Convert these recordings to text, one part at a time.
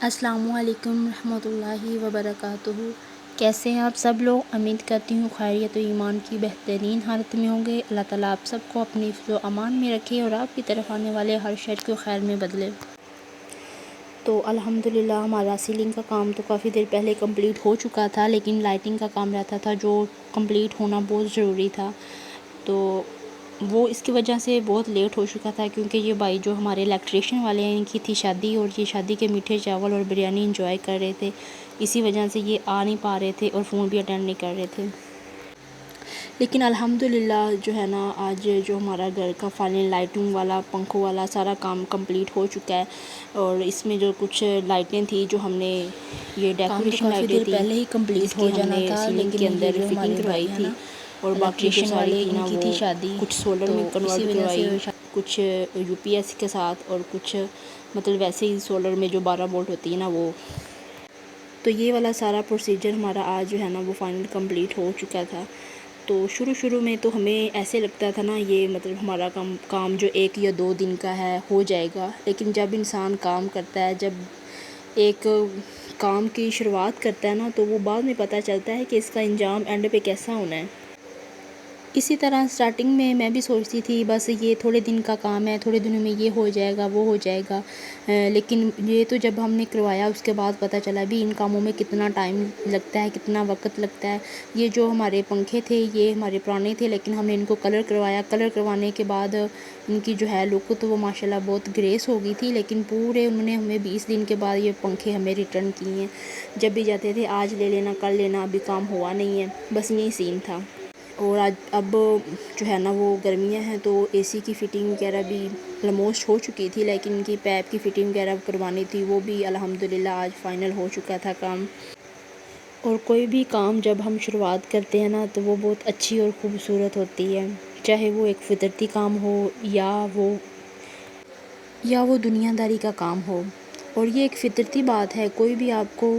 السلام علیکم ورحمۃ اللہ وبرکاتہ۔ کیسے ہیں آپ سب لوگ؟ امید کرتی ہوں خیریت و ایمان کی بہترین حالت میں ہوں گے۔ اللہ تعالیٰ آپ سب کو اپنی حفظ و امان میں رکھے اور آپ کی طرف آنے والے ہر شر کو خیر میں بدلے۔ تو الحمدللہ ہمارا سیلنگ کا کام تو کافی دیر پہلے کمپلیٹ ہو چکا تھا، لیکن لائٹنگ کا کام رہتا تھا جو کمپلیٹ ہونا بہت ضروری تھا، تو وہ اس کی وجہ سے بہت لیٹ ہو چکا تھا، کیونکہ یہ بھائی جو ہمارے الیکٹریشین والے ہیں ان کی تھی شادی، اور یہ شادی کے میٹھے چاول اور بریانی انجوائے کر رہے تھے، اسی وجہ سے یہ آ نہیں پا رہے تھے اور فون بھی اٹینڈ نہیں کر رہے تھے۔ لیکن الحمدللہ جو ہے نا، آج جو ہمارا گھر کا فائنل لائٹنگ والا پنکھوں والا سارا کام کمپلیٹ ہو چکا ہے، اور اس میں جو کچھ لائٹیں تھیں جو ہم نے یہ ڈیکوریشن لائٹیں تھیں پہلے ہی کمپلیٹ ہو جانا تھا، سیلنگ کے لیکن اندر یہ جو فٹنگ ہمارے کروائی بھائی ہیں تھی، نا اور باقی جو الیکٹریشین ساری والے، تھی ان نا کی وہ تھی شادی، کچھ سولر تو میں اسی کنورٹ وجہ کروائی، سے کچھ یو پی ایس کے ساتھ، اور کچھ مطلب ویسے ہی سولر میں جو 12 وولٹ ہوتی ہے نا وہ، تو یہ والا سارا پروسیجر ہمارا آج جو ہے نا وہ فائنل کمپلیٹ ہو چکا تھا۔ تو شروع میں تو ہمیں ایسے لگتا تھا نا یہ مطلب ہمارا کام جو 1 یا 2 دن کا ہے ہو جائے گا، لیکن جب انسان کام کرتا ہے، جب ایک کام کی شروعات کرتا ہے نا، تو وہ بعد میں پتہ چلتا ہے کہ اس کا انجام اینڈ پہ کیسا ہونا ہے۔ اسی طرح سٹارٹنگ میں میں بھی سوچتی تھی بس یہ تھوڑے دن کا کام ہے، تھوڑے دنوں میں یہ ہو جائے گا وہ ہو جائے گا، لیکن یہ تو جب ہم نے کروایا اس کے بعد پتہ چلا بھی ان کاموں میں کتنا ٹائم لگتا ہے، کتنا وقت لگتا ہے۔ یہ جو ہمارے پنکھے تھے یہ ہمارے پرانے تھے، لیکن ہم نے ان کو کلر کروایا، کلر کروانے کے بعد ان کی جو ہے لک تو وہ ماشاءاللہ بہت گریس ہو گئی تھی، لیکن پورے انہوں نے ہمیں 20 دن کے بعد یہ پنکھے ہمیں ریٹرن کیے ہیں۔ جب بھی جاتے تھے آج لے لینا کل لینا، ابھی کام ہوا نہیں ہے، بس یہی سین تھا۔ اور اب جو ہے نا وہ گرمیاں ہیں تو اے سی کی فٹنگ وغیرہ بھی آلموسٹ ہو چکی تھی، لیکن ان کی پیپ کی فٹنگ وغیرہ کروانی تھی، وہ بھی الحمدللہ آج فائنل ہو چکا تھا کام۔ اور کوئی بھی کام جب ہم شروعات کرتے ہیں نا تو وہ بہت اچھی اور خوبصورت ہوتی ہے، چاہے وہ ایک فطرتی کام ہو یا وہ دنیا داری کا کام ہو۔ اور یہ ایک فطرتی بات ہے، کوئی بھی آپ کو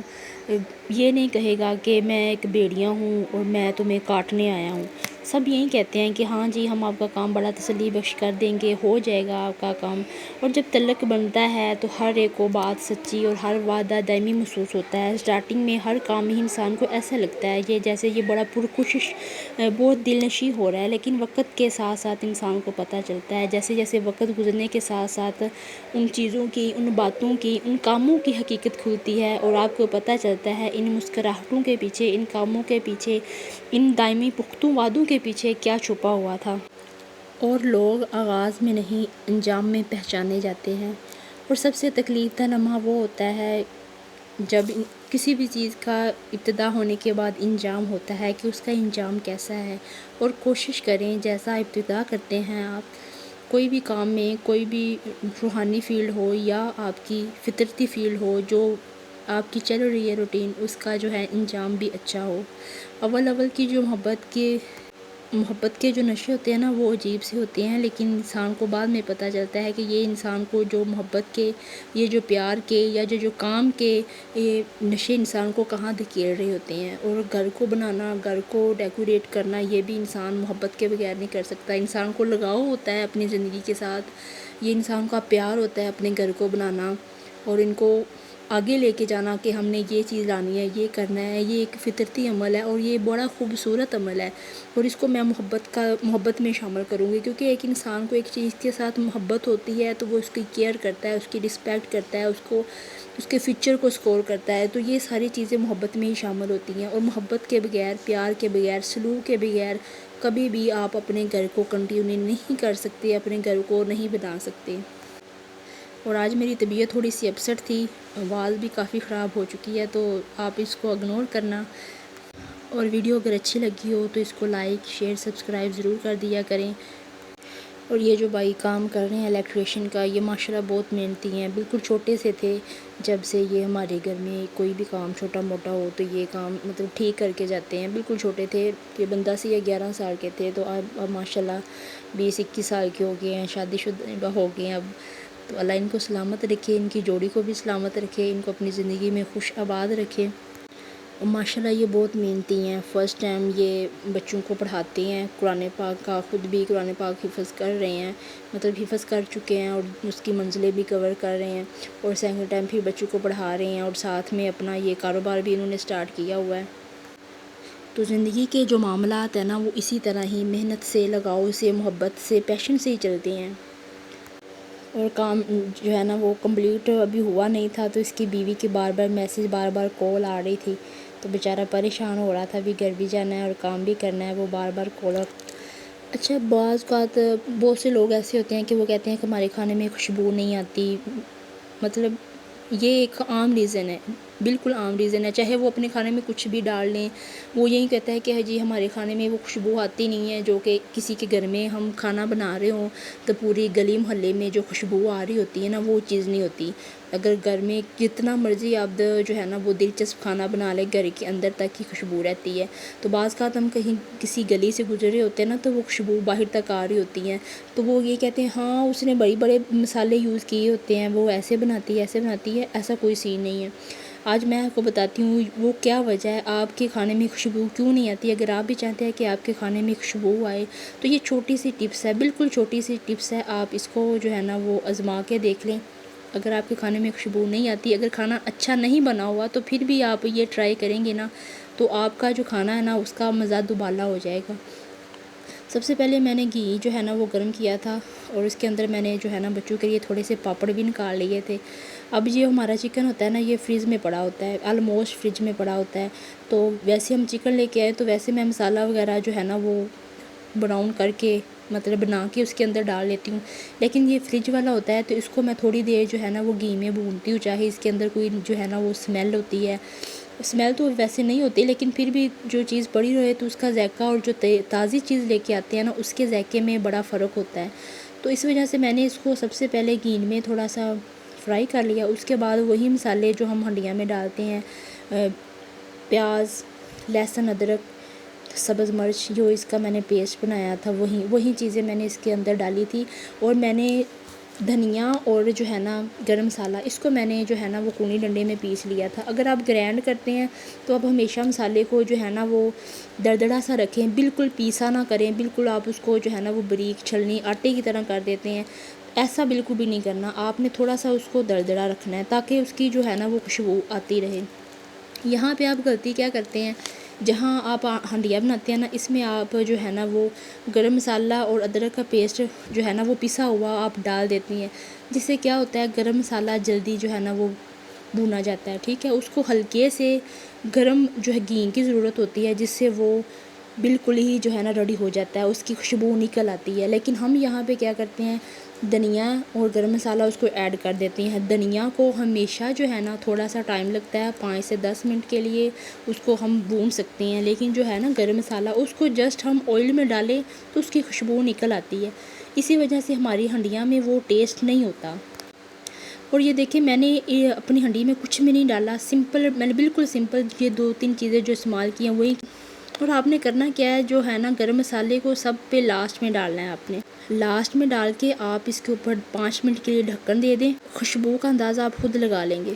یہ نہیں کہے گا کہ میں ایک بھیڑیا ہوں اور میں تمہیں کاٹنے آیا ہوں۔ سب یہی کہتے ہیں کہ ہاں جی ہم آپ کا کام بڑا تسلی بخش کر دیں گے، ہو جائے گا آپ کا کام۔ اور جب تعلق بنتا ہے تو ہر ایک کو بات سچی اور ہر وعدہ دائمی محسوس ہوتا ہے۔ سٹارٹنگ میں ہر کام ہی انسان کو ایسا لگتا ہے یہ جیسے یہ بڑا پرکشش بہت دل نشیں ہو رہا ہے، لیکن وقت کے ساتھ ساتھ انسان کو پتہ چلتا ہے، جیسے جیسے وقت گزرنے کے ساتھ ساتھ ان چیزوں کی، ان باتوں کی، ان کاموں کی حقیقت کھلتی ہے، اور آپ کو پتہ چلتا ہے ان مسکراہٹوں کے پیچھے، ان کاموں کے پیچھے، ان دائمی پختہ وعدوں کے پیچھے کیا چھپا ہوا تھا۔ اور لوگ آغاز میں نہیں انجام میں پہچانے جاتے ہیں، اور سب سے تکلیف دہ لمحہ وہ ہوتا ہے جب کسی بھی چیز کا ابتدا ہونے کے بعد انجام ہوتا ہے کہ اس کا انجام کیسا ہے۔ اور کوشش کریں جیسا ابتدا کرتے ہیں آپ کوئی بھی کام میں، کوئی بھی روحانی فیلڈ ہو یا آپ کی فطرتی فیلڈ ہو، جو آپ کی چل رہی ہے روٹین، اس کا جو ہے انجام بھی اچھا ہو۔ اول کی جو محبت کے جو نشے ہوتے ہیں نا وہ عجیب سے ہوتے ہیں، لیکن انسان کو بعد میں پتہ چلتا ہے کہ یہ انسان کو جو محبت کے، یہ جو پیار کے یا جو کام کے یہ نشے انسان کو کہاں دھکیل رہے ہوتے ہیں۔ اور گھر کو بنانا، گھر کو ڈیکوریٹ کرنا، یہ بھی انسان محبت کے بغیر نہیں کر سکتا۔ انسان کو لگاؤ ہوتا ہے اپنی زندگی کے ساتھ، یہ انسان کا پیار ہوتا ہے اپنے گھر کو بنانا اور ان کو آگے لے کے جانا کہ ہم نے یہ چیز لانی ہے، یہ کرنا ہے، یہ ایک فطرتی عمل ہے اور یہ بڑا خوبصورت عمل ہے، اور اس کو میں محبت میں شامل کروں گی، کیونکہ ایک انسان کو ایک چیز کے ساتھ محبت ہوتی ہے تو وہ اس کی کیئر کرتا ہے، اس کی رسپیکٹ کرتا ہے، اس کے فیوچر کو سکور کرتا ہے، تو یہ ساری چیزیں محبت میں ہی شامل ہوتی ہیں۔ اور محبت کے بغیر، پیار کے بغیر، سلوک کے بغیر کبھی بھی آپ اپنے گھر کو کنٹینیو نہیں کر سکتے، اپنے گھر کو نہیں بنا سکتے۔ اور آج میری طبیعت تھوڑی سی اپسٹ تھی، آواز بھی کافی خراب ہو چکی ہے، تو آپ اس کو اگنور کرنا، اور ویڈیو اگر اچھی لگی ہو تو اس کو لائک شیئر سبسکرائب ضرور کر دیا کریں۔ اور یہ جو بھائی کام کر رہے ہیں الیکٹریشین کا، یہ ماشاءاللہ بہت محنتی ہیں، بالکل چھوٹے سے تھے جب سے یہ ہمارے گھر میں کوئی بھی کام چھوٹا موٹا ہو تو یہ کام مطلب ٹھیک کر کے جاتے ہیں، بالکل چھوٹے تھے، یہ بندہ سے یہ 11 سال کے تھے، تو اب ماشاءاللہ 20-21 سال کے ہو گئے ہیں، شادی شدہ ہو گئے ہیں اب، تو اللہ ان کو سلامت رکھے، ان کی جوڑی کو بھی سلامت رکھے، ان کو اپنی زندگی میں خوش آباد رکھے۔ اور ماشاءاللہ یہ بہت محنتی ہیں، فرسٹ ٹائم یہ بچوں کو پڑھاتے ہیں، قرآن پاک کا خود بھی قرآن پاک حفظ کر رہے ہیں، مطلب حفظ کر چکے ہیں اور اس کی منزلیں بھی کور کر رہے ہیں، اور سیکنڈ ٹائم پھر بچوں کو پڑھا رہے ہیں، اور ساتھ میں اپنا یہ کاروبار بھی انہوں نے سٹارٹ کیا ہوا ہے۔ تو زندگی کے جو معاملات ہیں نا وہ اسی طرح ہی محنت سے، لگاؤ سے، محبت سے، پیشن سے ہی چلتے ہیں۔ اور کام جو ہے نا وہ کمپلیٹ ابھی ہوا نہیں تھا، تو اس کی بیوی کے بار بار میسیج، بار بار کال آ رہی تھی، تو بیچارہ پریشان ہو رہا تھا، ابھی گھر بھی جانا ہے اور کام بھی کرنا ہے، وہ بار بار کال۔ اچھا، بعض اوقات بہت سے لوگ ایسے ہوتے ہیں کہ وہ کہتے ہیں کہ ہمارے کھانے میں خوشبو نہیں آتی، مطلب یہ ایک عام ریزن ہے، بالکل عام ریزن ہے، چاہے وہ اپنے کھانے میں کچھ بھی ڈال لیں، وہ یہی کہتا ہے کہ جی ہمارے کھانے میں وہ خوشبو آتی نہیں ہے، جو کہ کسی کے گھر میں ہم کھانا بنا رہے ہوں تو پوری گلی محلے میں جو خوشبو آ رہی ہوتی ہے نا وہ چیز نہیں ہوتی۔ اگر گھر میں جتنا مرضی آپ جو ہے نا وہ دلچسپ کھانا بنا لیں، گھر کے اندر تک ہی خوشبو رہتی ہے۔ تو بعض اوقات ہم کہیں کسی گلی سے گزرے ہوتے ہیں نا تو وہ خوشبو باہر تک آ رہی ہوتی ہیں، تو وہ یہ کہتے ہیں ہاں اس نے بڑے بڑے مسالے یوز کیے ہوتے ہیں، وہ ایسے بناتی ہے، ایسے بناتی ہے، ایسا کوئی سین نہیں ہے۔ آج میں آپ کو بتاتی ہوں وہ کیا وجہ ہے، آپ کے کھانے میں خوشبو کیوں نہیں آتی۔ اگر آپ بھی چاہتے ہیں کہ آپ کے کھانے میں خوشبو آئے تو یہ چھوٹی سی ٹپس ہے، بالکل چھوٹی سی ٹپس ہے، آپ اس کو جو ہے نا وہ آزما کے دیکھ لیں۔ اگر آپ کے کھانے میں خوشبو نہیں آتی، اگر کھانا اچھا نہیں بنا ہوا تو پھر بھی آپ یہ ٹرائی کریں گے نا تو آپ کا جو کھانا ہے نا اس کا مزہ دوبالا ہو جائے گا۔ سب سے پہلے میں نے گھی جو ہے نا وہ گرم کیا تھا، اور اس کے اندر میں نے جو ہے نا بچوں کے لیے تھوڑے سے پاپڑ بھی نکال لیے تھے۔ اب یہ ہمارا چکن ہوتا ہے نا یہ فریز میں پڑا ہوتا ہے، آلموسٹ فریج میں پڑا ہوتا ہے، تو ویسے ہم چکن لے کے آئے تو ویسے میں مسالہ وغیرہ جو ہے نا وہ براؤن کر کے مطلب بنا کے اس کے اندر ڈال لیتی ہوں، لیکن یہ فریج والا ہوتا ہے تو اس کو میں تھوڑی دیر جو ہے نا وہ گھی میں بھونتی ہوں، چاہے اس کے اندر کوئی جو ہے نا وہ اسمیل ہوتی ہے، اسمیل تو ویسے نہیں ہوتی لیکن پھر بھی جو چیز پڑی رہے تو اس کا ذائقہ اور جو تازی چیز لے کے آتے ہیں نا اس کے ذائقے میں بڑا فرق ہوتا ہے۔ تو اس وجہ سے میں نے اس کو سب سے پہلے گھی میں تھوڑا سا فرائی کر لیا، اس کے بعد وہی مسالے جو ہم ہنڈیاں میں ڈالتے ہیں، پیاز، لہسن، ادرک، سبز مرچ، جو اس کا میں نے پیسٹ بنایا تھا وہی چیزیں میں نے اس کے اندر ڈالی تھی، اور میں نے دھنیا اور جو ہے نا گرم مسالہ اس کو میں نے جو ہے نا وہ کونی ڈنڈے میں پیس لیا تھا۔ اگر آپ گرینڈ کرتے ہیں تو آپ ہمیشہ مسالے کو جو ہے نا وہ دردڑا سا رکھیں، بالکل پیسا نہ کریں، بالکل آپ اس کو جو ہے نا وہ باریک چھلنی آٹے کی طرح کر دیتے ہیں، ایسا بالکل بھی نہیں کرنا، آپ نے تھوڑا سا اس کو دردڑا رکھنا ہے تاکہ اس کی جو ہے نا وہ خوشبو آتی رہے۔ یہاں پہ آپ غلطی کیا کرتے ہیں، جہاں آپ ہنڈیا بناتے ہیں نا اس میں آپ جو ہے نا وہ گرم مسالہ اور ادرک کا پیسٹ جو ہے نا وہ پسا ہوا آپ ڈال دیتی ہیں، جس سے کیا ہوتا ہے گرم مسالہ جلدی جو ہے نا وہ بھونا جاتا ہے، ٹھیک ہے، اس کو ہلکے سے گرم جو ہے گھی کی ضرورت ہوتی ہے جس سے وہ بالکل ہی جو ہے نا ریڈی ہو جاتا ہے، اس کی خوشبو نکل آتی ہے۔ لیکن ہم یہاں پہ کیا کرتے ہیں، دھنیا اور گرم مسالہ اس کو ایڈ کر دیتے ہیں۔ دھنیا کو ہمیشہ جو ہے نا تھوڑا سا ٹائم لگتا ہے، 5 سے 10 منٹ کے لیے اس کو ہم بھون سکتے ہیں، لیکن جو ہے نا گرم مسالہ اس کو جسٹ ہم آئل میں ڈالیں تو اس کی خوشبو نکل آتی ہے، اسی وجہ سے ہماری ہنڈیاں میں وہ ٹیسٹ نہیں ہوتا۔ اور یہ دیکھیں میں نے اپنی ہنڈی میں کچھ بھی نہیں ڈالا، سمپل، میں نے بالکل سمپل یہ 2-3 چیزیں جو استعمال کی ہیں وہی، اور آپ نے کرنا کیا ہے، جو ہے نا گرم مسالے کو سب پہ لاسٹ میں ڈالنا ہے، آپ نے لاسٹ میں ڈال کے آپ اس کے اوپر 5 منٹ کے لیے ڈھکن دے دیں، خوشبو کا اندازہ آپ خود لگا لیں گے۔